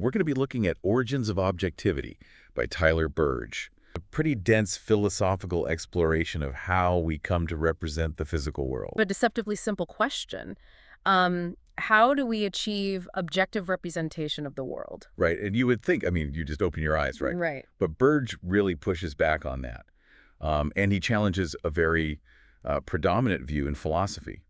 We're going to be looking at Origins of Objectivity by Tyler Burge. A pretty dense philosophical exploration of how we come to represent the physical world. A deceptively simple question. How do we achieve objective representation of the world? Right, and you would think, I mean, you just open your eyes, right? Right. But Burge really pushes back on that. And he challenges a very predominant view in philosophy,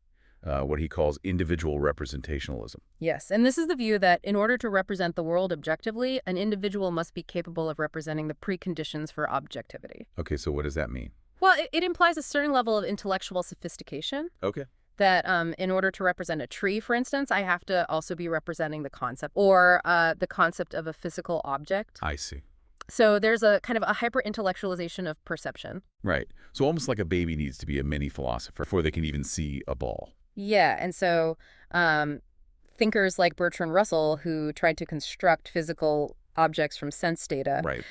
what he calls individual representationalism. Yes, and this is the view that in order to represent the world objectively, an individual must be capable of representing the preconditions for objectivity. Okay, so what does that mean? Well, it implies a certain level of intellectual sophistication. Okay. That in order to represent a tree, for instance, I have to also be representing the concept or the concept of a physical object. I see. So there's a kind of a hyper-intellectualization of perception. Right. So almost like a baby needs to be a mini philosopher before they can even see a ball. Yeah, and so thinkers like Bertrand Russell, who tried to construct physical objects from sense data, Right.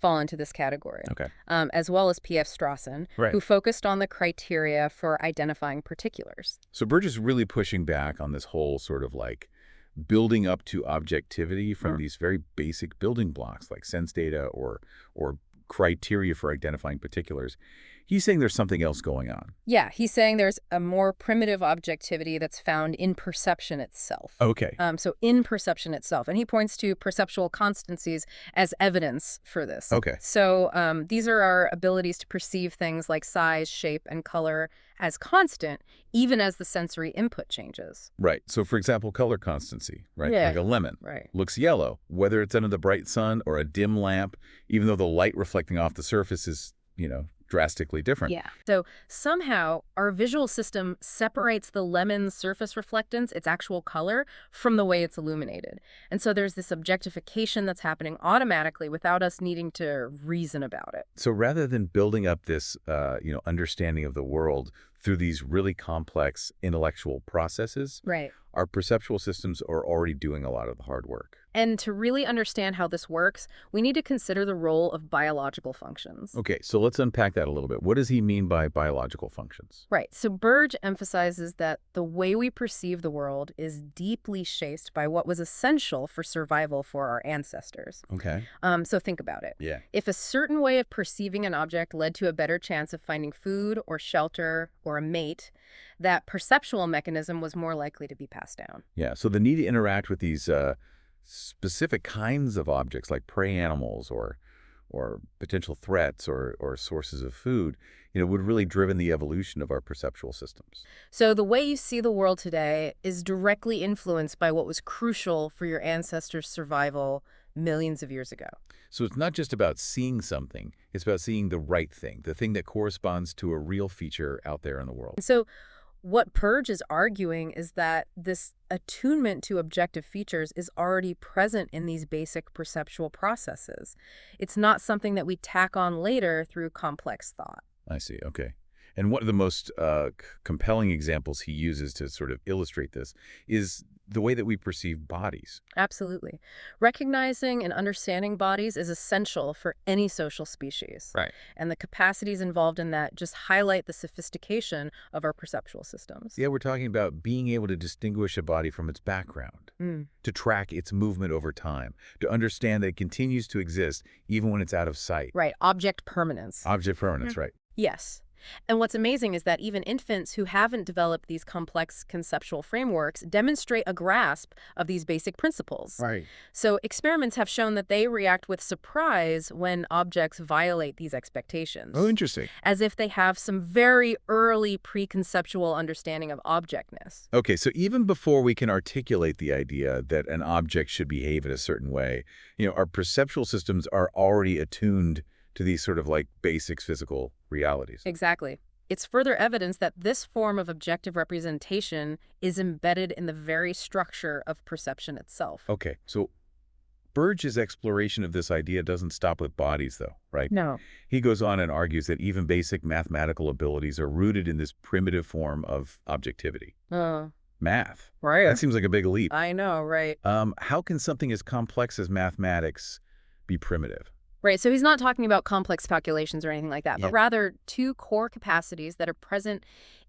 fall into this category. Okay. As well as P.F. Strawson, Right. who focused on the criteria for identifying particulars. So Burge is really pushing back on this whole sort of like building up to objectivity from these very basic building blocks like sense data or criteria for identifying particulars. He's saying there's something else going on. Yeah, he's saying there's a more primitive objectivity that's found in perception itself. Okay. So in perception itself. And he points to perceptual constancies as evidence for this. Okay. So these are our abilities to perceive things like size, shape, and color as constant, even as the sensory input changes. Right. So for example, color constancy, right? Yeah. Like a lemon. Right. Looks yellow, whether it's under the bright sun or a dim lamp, even though the light reflecting off the surface is, drastically different. Yeah. So somehow our visual system separates the lemon's surface reflectance, its actual color, from the way it's illuminated. And so there's this objectification that's happening automatically without us needing to reason about it. So rather than building up this, understanding of the world through these really complex intellectual processes, Right. our perceptual systems are already doing a lot of the hard work. And to really understand how this works, we need to consider the role of biological functions. Okay, so let's unpack that a little bit. What does he mean by biological functions? Right. So Burge emphasizes that the way we perceive the world is deeply shaped by what was essential for survival for our ancestors. Okay. So think about it. Yeah. If a certain way of perceiving an object led to a better chance of finding food or shelter or a mate, that perceptual mechanism was more likely to be passed down. Yeah, so the need to interact with these specific kinds of objects like prey animals or potential threats or sources of food, would really driven the evolution of our perceptual systems. So the way you see the world today is directly influenced by what was crucial for your ancestors' survival millions of years ago. So it's not just about seeing something, it's about seeing the right thing, the thing that corresponds to a real feature out there in the world. And so what Burge is arguing is that this attunement to objective features is already present in these basic perceptual processes. It's not something that we tack on later through complex thought. I see, okay. And one of the most compelling examples he uses to sort of illustrate this is the way that we perceive bodies. Absolutely. Recognizing and understanding bodies is essential for any social species. Right. And the capacities involved in that just highlight the sophistication of our perceptual systems. Yeah, we're talking about being able to distinguish a body from its background, to track its movement over time, to understand that it continues to exist even when it's out of sight. Right. Object permanence. Object permanence, right. Yes. And what's amazing is that even infants who haven't developed these complex conceptual frameworks demonstrate a grasp of these basic principles. Right. So experiments have shown that they react with surprise when objects violate these expectations. Oh, interesting. As if they have some very early preconceptual understanding of objectness. Okay, so even before we can articulate the idea that an object should behave in a certain way, our perceptual systems are already attuned to these sort of like basic physical realities. Exactly. It's further evidence that this form of objective representation is embedded in the very structure of perception itself. Okay, so Burge's exploration of this idea doesn't stop with bodies, though, right? No. He goes on and argues that even basic mathematical abilities are rooted in this primitive form of objectivity. Math. Right. That seems like a big leap. I know, right. How can something as complex as mathematics be primitive? Right, so he's not talking about complex calculations or anything like that, Yeah. but rather two core capacities that are present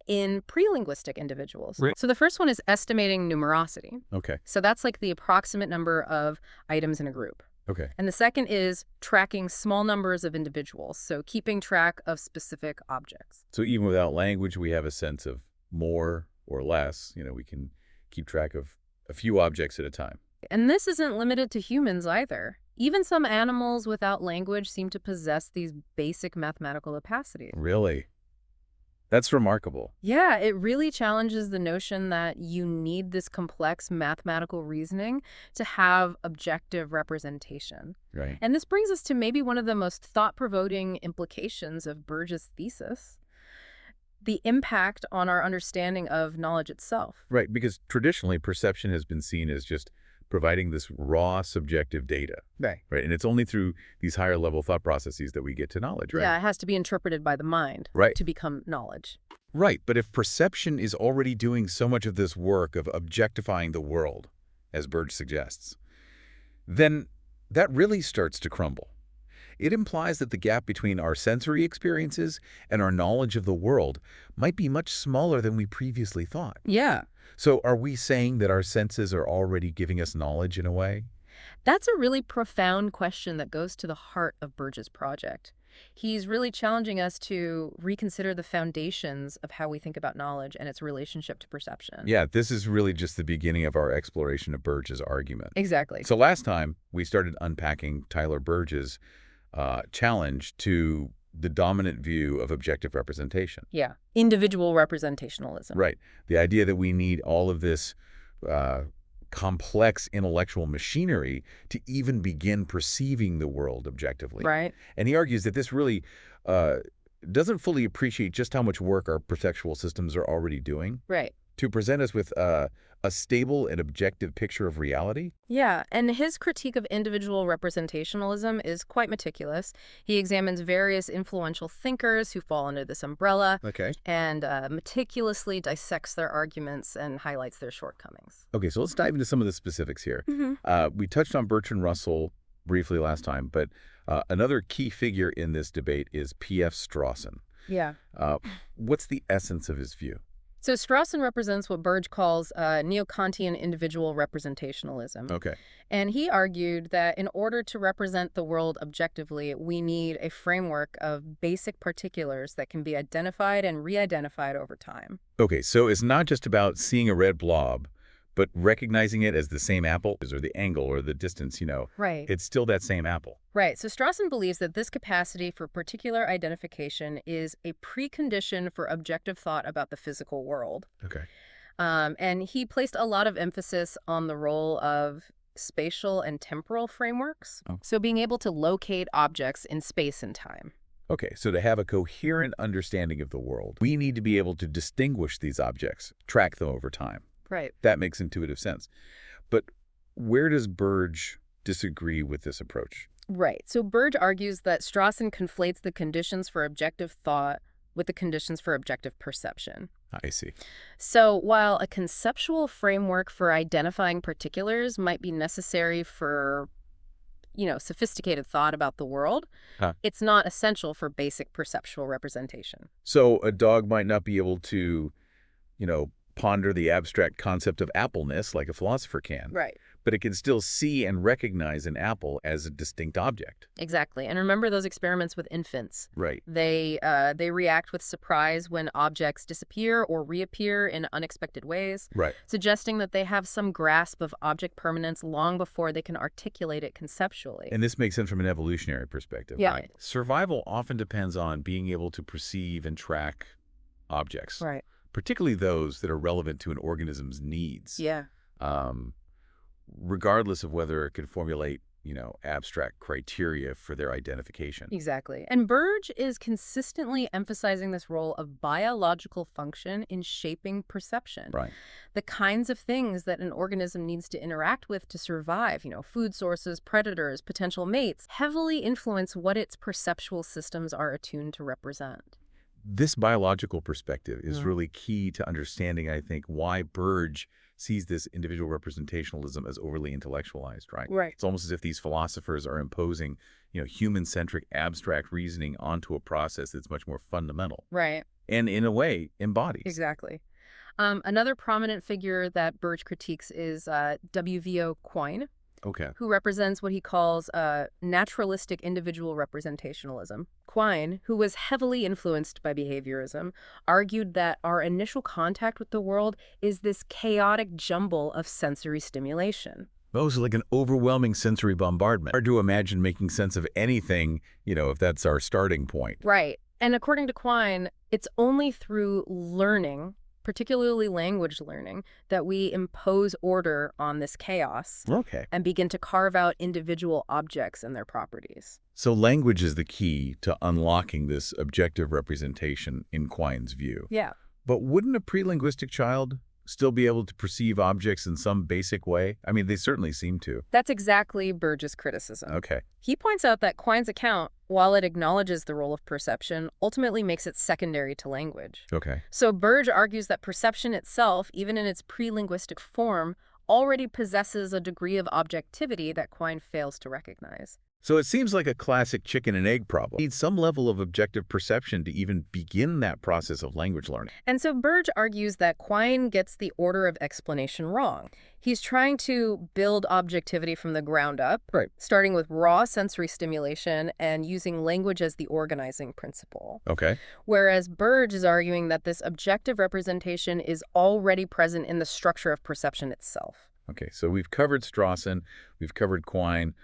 in pre-linguistic individuals. Right. So the first one is estimating numerosity. Okay. So that's like the approximate number of items in a group. Okay. And the second is tracking small numbers of individuals, so keeping track of specific objects. So even without language, we have a sense of more or less. We can keep track of a few objects at a time. And this isn't limited to humans either. Even some animals without language seem to possess these basic mathematical capacities. Really? That's remarkable. Yeah, it really challenges the notion that you need this complex mathematical reasoning to have objective representation. Right. And this brings us to maybe one of the most thought-provoking implications of Burge's thesis: the impact on our understanding of knowledge itself. Right, because traditionally perception has been seen as just providing this raw subjective data. Right. Right, and it's only through these higher level thought processes that we get to knowledge, right? Yeah, it has to be interpreted by the mind Right. to become knowledge. Right, but if perception is already doing so much of this work of objectifying the world, as Burge suggests, then that really starts to crumble. It implies that the gap between our sensory experiences and our knowledge of the world might be much smaller than we previously thought. Yeah. So are we saying that our senses are already giving us knowledge in a way? That's a really profound question that goes to the heart of Burge's project. He's really challenging us to reconsider the foundations of how we think about knowledge and its relationship to perception. Yeah, this is really just the beginning of our exploration of Burge's argument. Exactly. So last time, we started unpacking Tyler Burge's challenge to the dominant view of objective representation. Yeah. Individual representationalism. Right. The idea that we need all of this complex intellectual machinery to even begin perceiving the world objectively. Right. And he argues that this really doesn't fully appreciate just how much work our perceptual systems are already doing Right. to present us with a stable and objective picture of reality. Yeah, and his critique of individual representationalism is quite meticulous. He examines various influential thinkers who fall under this umbrella Okay. and meticulously dissects their arguments and highlights their shortcomings. Okay, so let's dive into some of the specifics here. Mm-hmm. We touched on Bertrand Russell briefly last time, but another key figure in this debate is P.F. Strawson. Yeah. What's the essence of his view? So Strawson represents what Burge calls neo-Kantian individual representationalism. Okay. And he argued that in order to represent the world objectively, we need a framework of basic particulars that can be identified and re-identified over time. Okay, so it's not just about seeing a red blob, but recognizing it as the same apple, or the angle or the distance, Right. it's still that same apple. Right. So Strawson believes that this capacity for particular identification is a precondition for objective thought about the physical world. Okay. And he placed a lot of emphasis on the role of spatial and temporal frameworks. Oh. So being able to locate objects in space and time. Okay, so to have a coherent understanding of the world, we need to be able to distinguish these objects, track them over time. Right. That makes intuitive sense. But where does Burge disagree with this approach? Right. So Burge argues that Strawson conflates the conditions for objective thought with the conditions for objective perception. I see. So while a conceptual framework for identifying particulars might be necessary for, sophisticated thought about the world, it's not essential for basic perceptual representation. So a dog might not be able to, ponder the abstract concept of appleness like a philosopher can. Right. But it can still see and recognize an apple as a distinct object. Exactly. And remember those experiments with infants. Right. They react with surprise when objects disappear or reappear in unexpected ways, Right. suggesting that they have some grasp of object permanence long before they can articulate it conceptually. And this makes sense from an evolutionary perspective. Yeah. Right? Survival often depends on being able to perceive and track objects. Right. Particularly those that are relevant to an organism's needs. Yeah. Regardless of whether it can formulate, abstract criteria for their identification. Exactly. And Burge is consistently emphasizing this role of biological function in shaping perception. Right. The kinds of things that an organism needs to interact with to survive, food sources, predators, potential mates, heavily influence what its perceptual systems are attuned to represent. This biological perspective is really key to understanding, I think, why Burge sees this individual representationalism as overly intellectualized, right? Right. It's almost as if these philosophers are imposing, human-centric abstract reasoning onto a process that's much more fundamental. Right. and, in a way, embodies. Exactly. Another prominent figure that Burge critiques is W.V.O. Quine, Okay. who represents what he calls naturalistic individual representationalism. Quine, who was heavily influenced by behaviorism, argued that our initial contact with the world is this chaotic jumble of sensory stimulation. Oh, so like an overwhelming sensory bombardment. Hard to imagine making sense of anything, if that's our starting point. Right. And according to Quine, it's only through learning, particularly language learning, that we impose order on this chaos Okay. and begin to carve out individual objects and their properties. So language is the key to unlocking this objective representation in Quine's view. Yeah. But wouldn't a pre-linguistic child still be able to perceive objects in some basic way? I mean, they certainly seem to. That's exactly Burge's criticism. Okay. He points out that Quine's account, while it acknowledges the role of perception, ultimately makes it secondary to language. Okay. So Burge argues that perception itself, even in its pre-linguistic form, already possesses a degree of objectivity that Quine fails to recognize. So it seems like a classic chicken and egg problem. You need some level of objective perception to even begin that process of language learning. And so Burge argues that Quine gets the order of explanation wrong. He's trying to build objectivity from the ground up, Right. starting with raw sensory stimulation and using language as the organizing principle. Okay. Whereas Burge is arguing that this objective representation is already present in the structure of perception itself. Okay, so we've covered Strawson, we've covered Quine.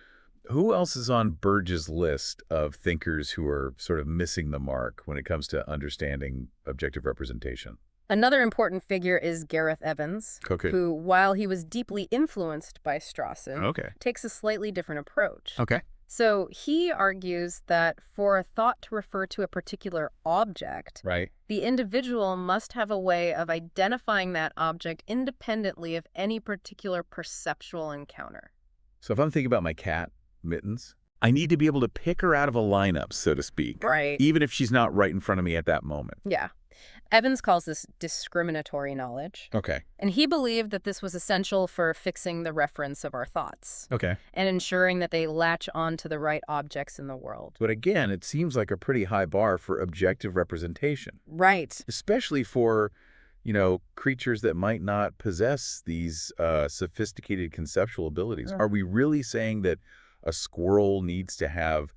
Who else is on Burge's list of thinkers who are sort of missing the mark when it comes to understanding objective representation? Another important figure is Gareth Evans, Okay. who, while he was deeply influenced by Strawson, Okay. takes a slightly different approach. Okay. So he argues that for a thought to refer to a particular object, Right. the individual must have a way of identifying that object independently of any particular perceptual encounter. So if I'm thinking about my cat, Mittens, I need to be able to pick her out of a lineup, so to speak. Right. Even if she's not right in front of me at that moment. Yeah. Evans calls this discriminatory knowledge. Okay. And he believed that this was essential for fixing the reference of our thoughts Okay. and ensuring that they latch on to the right objects in the world. But again, it seems like a pretty high bar for objective representation, Right. especially for, creatures that might not possess these sophisticated conceptual abilities. Yeah. Are we really saying that a squirrel needs to have,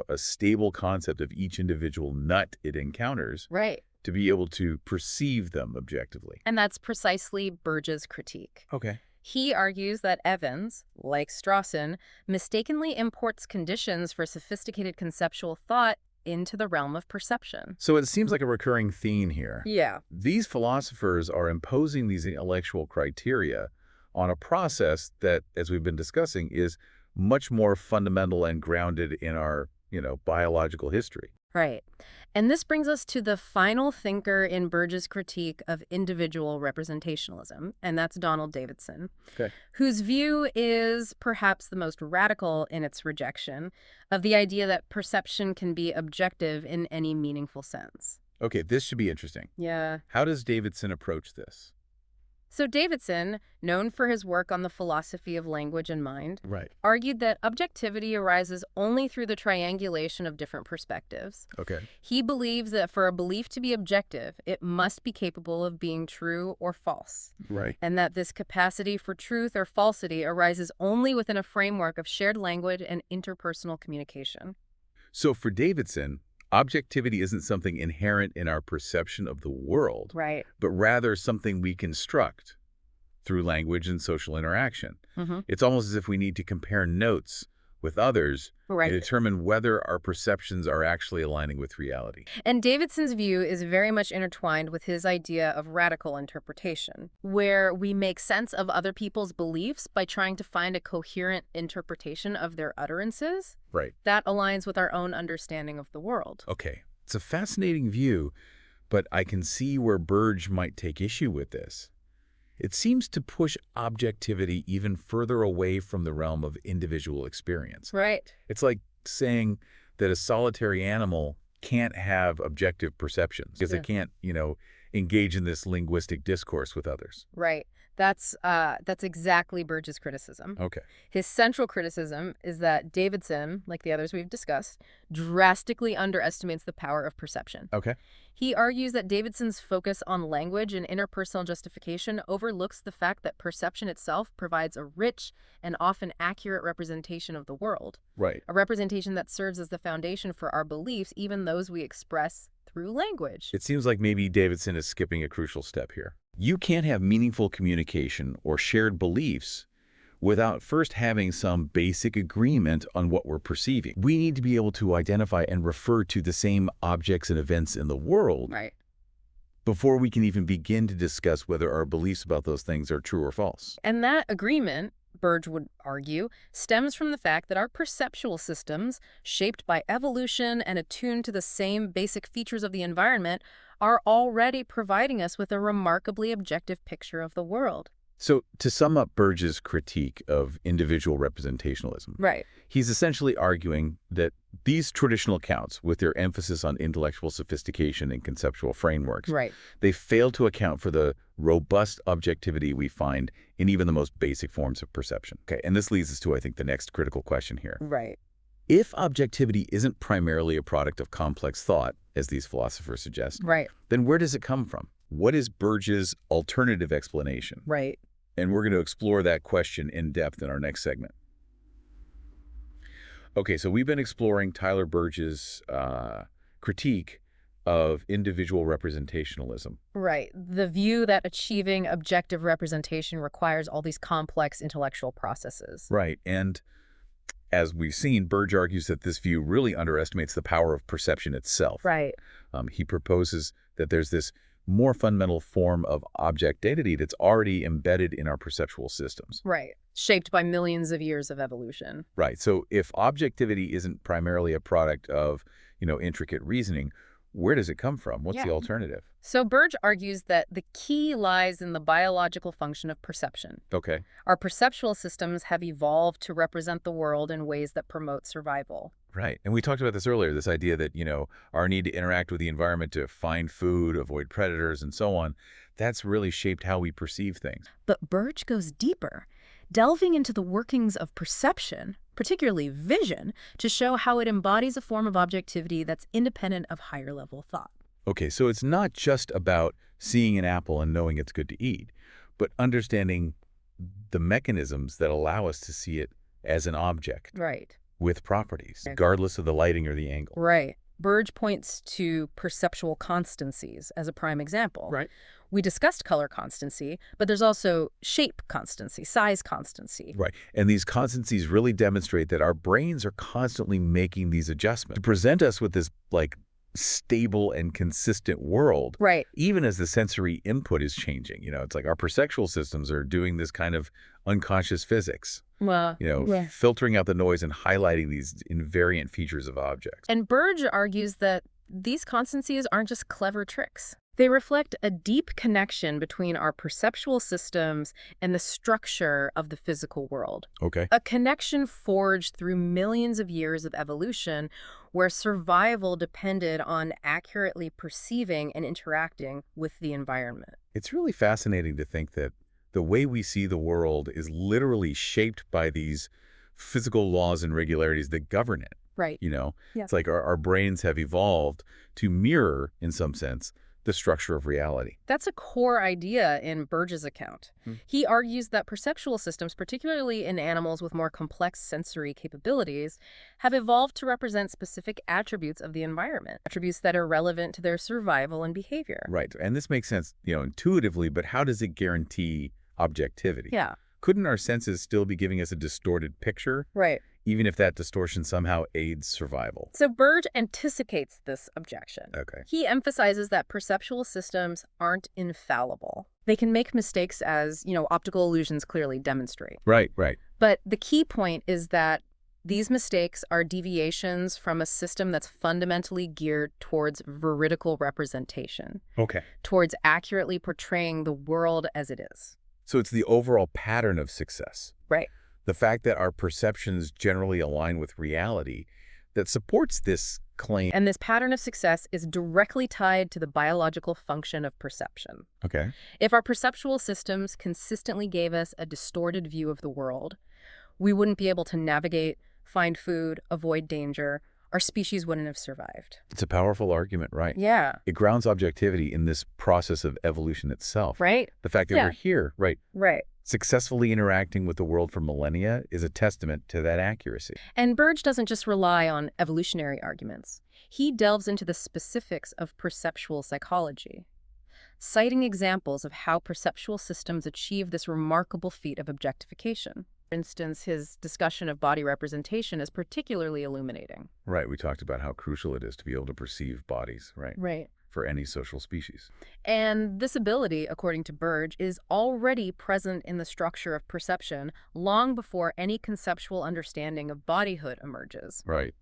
a stable concept of each individual nut it encounters Right. to be able to perceive them objectively? And that's precisely Burge's critique. Okay. He argues that Evans, like Strawson, mistakenly imports conditions for sophisticated conceptual thought into the realm of perception. So it seems like a recurring theme here. Yeah. These philosophers are imposing these intellectual criteria on a process that, as we've been discussing, is much more fundamental and grounded in our, biological history. Right. And this brings us to the final thinker in Burge's critique of individual representationalism, and that's Donald Davidson, Okay. whose view is perhaps the most radical in its rejection of the idea that perception can be objective in any meaningful sense. Okay, this should be interesting. Yeah. How does Davidson approach this? So Davidson, known for his work on the philosophy of language and mind, Right. argued that objectivity arises only through the triangulation of different perspectives. Okay. He believes that for a belief to be objective, it must be capable of being true or false, Right. and that this capacity for truth or falsity arises only within a framework of shared language and interpersonal communication. So for Davidson, objectivity isn't something inherent in our perception of the world, Right. but rather something we construct through language and social interaction. Mm-hmm. It's almost as if we need to compare notes with others Right. to determine whether our perceptions are actually aligning with reality. And Davidson's view is very much intertwined with his idea of radical interpretation, where we make sense of other people's beliefs by trying to find a coherent interpretation of their utterances Right. that aligns with our own understanding of the world. Okay. It's a fascinating view, but I can see where Burge might take issue with this. It seems to push objectivity even further away from the realm of individual experience. Right. It's like saying that a solitary animal can't have objective perceptions because Yeah. it can't, engage in this linguistic discourse with others. Right. That's exactly Burge's criticism. Okay. His central criticism is that Davidson, like the others we've discussed, drastically underestimates the power of perception. Okay. He argues that Davidson's focus on language and interpersonal justification overlooks the fact that perception itself provides a rich and often accurate representation of the world, Right. a representation that serves as the foundation for our beliefs, even those we express through language. It seems like maybe Davidson is skipping a crucial step here. You can't have meaningful communication or shared beliefs without first having some basic agreement on what we're perceiving. We need to be able to identify and refer to the same objects and events in the world Right. before we can even begin to discuss whether our beliefs about those things are true or false. And that agreement, Burge would argue, stems from the fact that our perceptual systems, shaped by evolution and attuned to the same basic features of the environment, are already providing us with a remarkably objective picture of the world. So to sum up Burge's critique of individual representationalism, Right. he's essentially arguing that these traditional accounts, with their emphasis on intellectual sophistication and conceptual frameworks, Right. they fail to account for the robust objectivity we find in even the most basic forms of perception. Okay, and this leads us to, I think, the next critical question here. Right. If objectivity isn't primarily a product of complex thought, as these philosophers suggest, Right. then where does it come from? What is Burge's alternative explanation? Right. And we're going to explore that question in depth in our next segment. Okay, so we've been exploring Tyler Burge's critique of individual representationalism. Right. The view that achieving objective representation requires all these complex intellectual processes. Right, and as we've seen, Burge argues that this view really underestimates the power of perception itself. Right. He proposes that there's this more fundamental form of objectivity that's already embedded in our perceptual systems. Right. Shaped by millions of years of evolution. Right. So if objectivity isn't primarily a product of, intricate reasoning, where does it come from? What's the alternative? So Burge argues that the key lies in the biological function of perception. Okay. Our perceptual systems have evolved to represent the world in ways that promote survival. Right. And we talked about this earlier, this idea that, our need to interact with the environment to find food, avoid predators, and so on, that's really shaped how we perceive things. But Burge goes deeper, delving into the workings of perception, particularly vision, to show how it embodies a form of objectivity that's independent of higher-level thought. Okay, so it's not just about seeing an apple and knowing it's good to eat, but understanding the mechanisms that allow us to see it as an object. Right. With properties, regardless of the lighting or the angle. Right. Burge points to perceptual constancies as a prime example. Right. We discussed color constancy, but there's also shape constancy, size constancy. Right. And these constancies really demonstrate that our brains are constantly making these adjustments to present us with this, stable and consistent world. Right. Even as the sensory input is changing. It's like our perceptual systems are doing this kind of unconscious physics. Well, filtering out the noise and highlighting these invariant features of objects. And Burge argues that these constancies aren't just clever tricks. They reflect a deep connection between our perceptual systems and the structure of the physical world. Okay. A connection forged through millions of years of evolution where survival depended on accurately perceiving and interacting with the environment. It's really fascinating to think that the way we see the world is literally shaped by these physical laws and regularities that govern it. Right. It's like our brains have evolved to mirror, in some sense, the structure of reality. That's a core idea in Burge's account. He argues that perceptual systems, particularly in animals with more complex sensory capabilities, have evolved to represent specific attributes of the environment, attributes that are relevant to their survival and behavior. Right. And this makes sense, intuitively, but how does it guarantee objectivity? Yeah. Couldn't our senses still be giving us a distorted picture? Right. Even if that distortion somehow aids survival? So Burge anticipates this objection. Okay. He emphasizes that perceptual systems aren't infallible. They can make mistakes as, optical illusions clearly demonstrate. Right, right. But the key point is that these mistakes are deviations from a system that's fundamentally geared towards veridical representation. Okay. Towards accurately portraying the world as it is. So it's the overall pattern of success. Right. The fact that our perceptions generally align with reality that supports this claim. And this pattern of success is directly tied to the biological function of perception. Okay. If our perceptual systems consistently gave us a distorted view of the world, we wouldn't be able to navigate, find food, avoid danger. Our species wouldn't have survived. It's a powerful argument, right? Yeah. It grounds objectivity in this process of evolution itself. Right? The fact that Yeah. we're here, right, Right. successfully interacting with the world for millennia is a testament to that accuracy. And Burge doesn't just rely on evolutionary arguments. He delves into the specifics of perceptual psychology, citing examples of how perceptual systems achieve this remarkable feat of objectification. For instance, his discussion of body representation is particularly illuminating. Right, we talked about how crucial it is to be able to perceive bodies, right, Right. for any social species. And this ability, according to Burge, is already present in the structure of perception long before any conceptual understanding of bodyhood emerges. Right.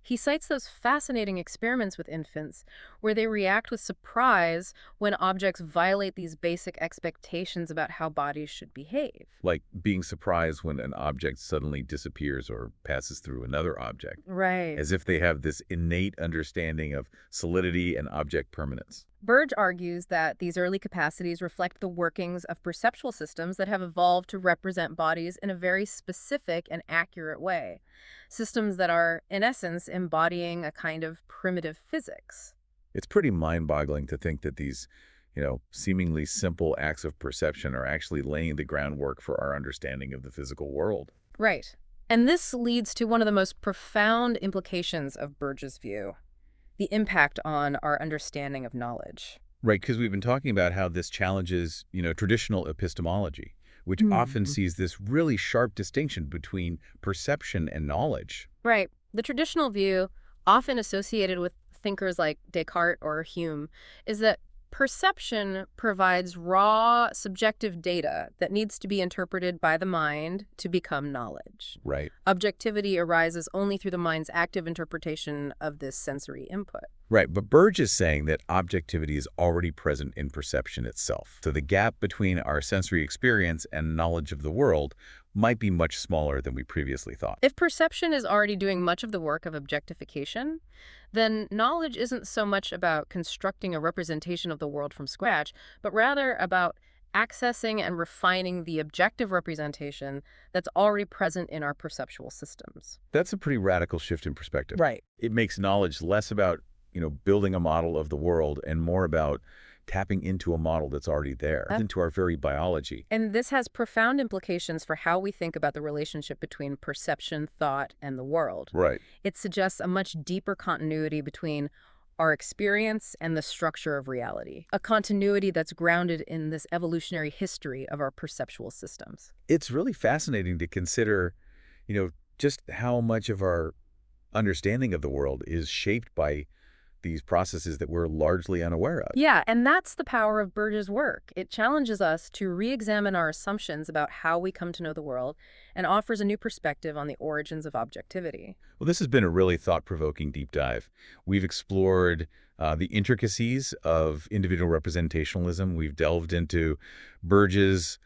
He cites those fascinating experiments with infants where they react with surprise when objects violate these basic expectations about how bodies should behave. Like being surprised when an object suddenly disappears or passes through another object, Right. as if they have this innate understanding of solidity and object permanence. Burge argues that these early capacities reflect the workings of perceptual systems that have evolved to represent bodies in a very specific and accurate way. Systems that are, in essence, embodying a kind of primitive physics. It's pretty mind-boggling to think that these, seemingly simple acts of perception are actually laying the groundwork for our understanding of the physical world. Right. And this leads to one of the most profound implications of Burge's view: the impact on our understanding of knowledge. Right, because we've been talking about how this challenges, traditional epistemology, which often sees this really sharp distinction between perception and knowledge. Right. The traditional view, often associated with thinkers like Descartes or Hume, is that perception provides raw, subjective data that needs to be interpreted by the mind to become knowledge. Right. Objectivity arises only through the mind's active interpretation of this sensory input. Right, but Burge is saying that objectivity is already present in perception itself. So the gap between our sensory experience and knowledge of the world might be much smaller than we previously thought. If perception is already doing much of the work of objectification, then knowledge isn't so much about constructing a representation of the world from scratch, but rather about accessing and refining the objective representation that's already present in our perceptual systems. That's a pretty radical shift in perspective. Right. It makes knowledge less about building a model of the world and more about tapping into a model that's already there, into our very biology. And this has profound implications for how we think about the relationship between perception, thought, and the world. Right. It suggests a much deeper continuity between our experience and the structure of reality, a continuity that's grounded in this evolutionary history of our perceptual systems. It's really fascinating to consider, just how much of our understanding of the world is shaped by these processes that we're largely unaware of. Yeah, and that's the power of Burge's work. It challenges us to re-examine our assumptions about how we come to know the world and offers a new perspective on the origins of objectivity. Well, this has been a really thought-provoking deep dive. We've explored the intricacies of individual representationalism. We've delved into Burge's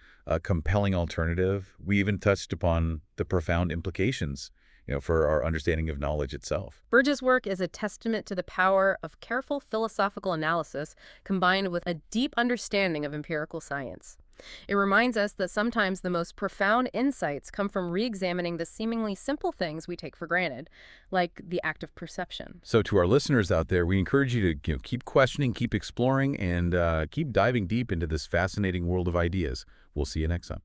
compelling alternative. We even touched upon the profound implications for our understanding of knowledge itself. Burge's work is a testament to the power of careful philosophical analysis combined with a deep understanding of empirical science. It reminds us that sometimes the most profound insights come from re-examining the seemingly simple things we take for granted, like the act of perception. So to our listeners out there, we encourage you to keep questioning, keep exploring, and keep diving deep into this fascinating world of ideas. We'll see you next time.